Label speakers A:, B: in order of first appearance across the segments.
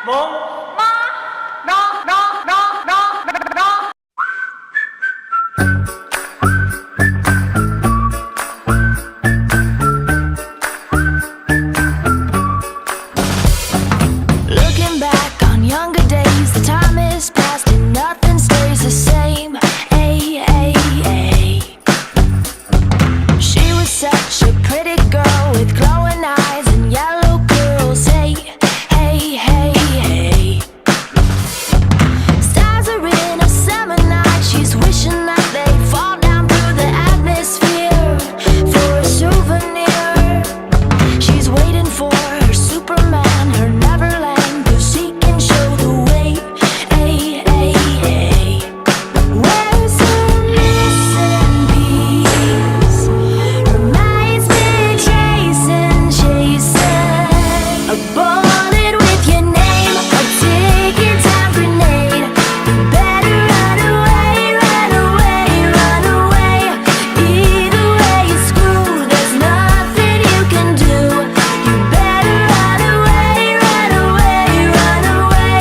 A: mông no no no no no.
B: Looking back on younger days, the time is past and nothing stays the same. Ay, ay, ay. She was such a pretty girl with glowing eyes and yellow curls. Hey, hey, hey, hey. Stars are in a summer night. She's wishing that they'd fall down through the atmosphere for a souvenir. She's waiting for her Superman, her Neverland, 'cause he can show the way. Ay, ay, ay. Where's her missing piece? Her mind's been chasing, chasing. A bullet with your name, a ticking time grenade. You better run away, run away, run away. Either way you're screwed, there's nothing you can do. You better run away, run away, run away.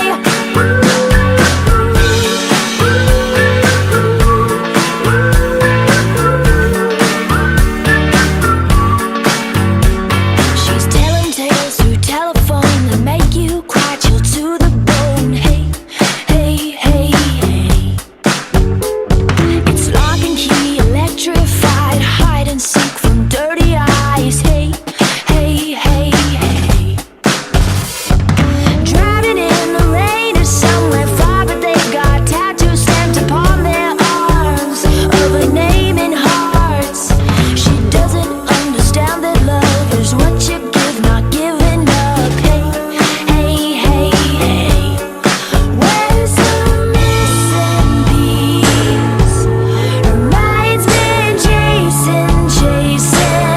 B: She's telling tales through telephone that make you cry, chill to the bone. Hey, hey, hey, hey. It's lock and key, electrified, hide and seek from dirty eyes. Hey, hey, hey, hey. Drowning in the rain or somewhere far, but they've got tattoos stamped upon their arms of a name in hearts. She doesn't understand that love is what you give, not giving up. Hey, hey, hey, hey. Where's her missing piece? Her mind's been chasing, chasing.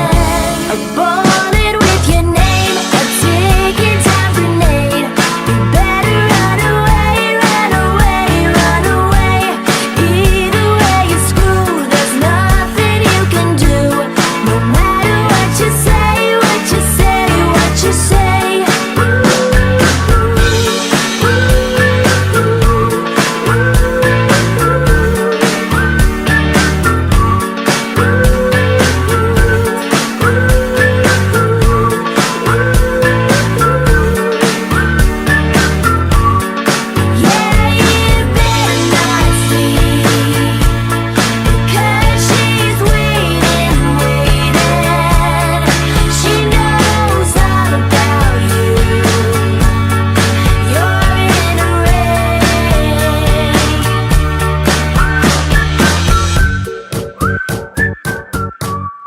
B: A bullet with your name, a ticking time grenade. You better run away, run away, run away. Either way you're screwed, there's nothing you can do. No matter what you say, what you say, what you say. Yeah, you better not sleep, 'cause she's waiting, waiting. She knows all about you. You're in a race.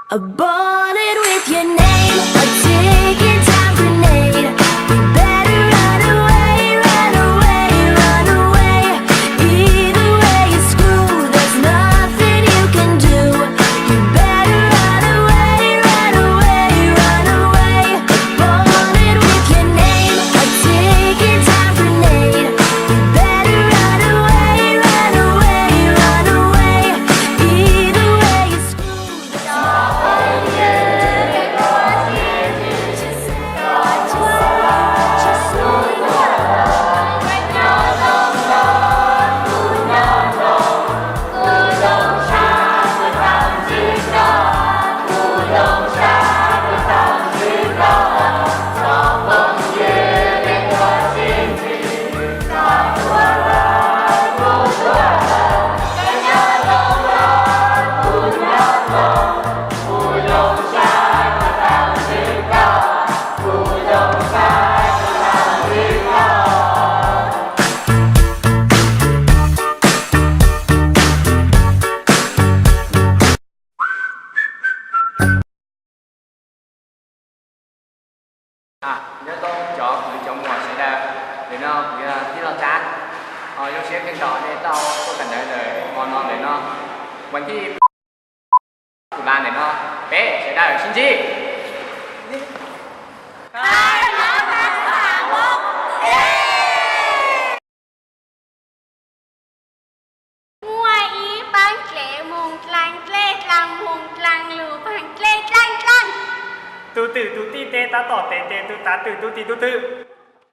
B: A bullet with your name, a ticking time grenade. You better run away, run away, run away. Either way you're screwed, there's nothing you can do. You better run away, run away, run away. A bullet with your name, a ticking time grenade. You better run away, run away, run away. Either way you're screwed.
A: Nhớ tôi chọn người chọn ngoài sẽ ra để nó chỉ là chán vô sẽ cái trò để tao có cần để ngon ngon để nóวันที่ตุลาเนี่ยเนาะเป๊ะใช้ได้ชินจิ
C: Ngoài ý bán lễ mùng lăng lê lăng mùng lăng lù bán lê lăng lăng.
A: tu tử tu ti tê ta tỏ tê tê tu tá tử tu ti tu tử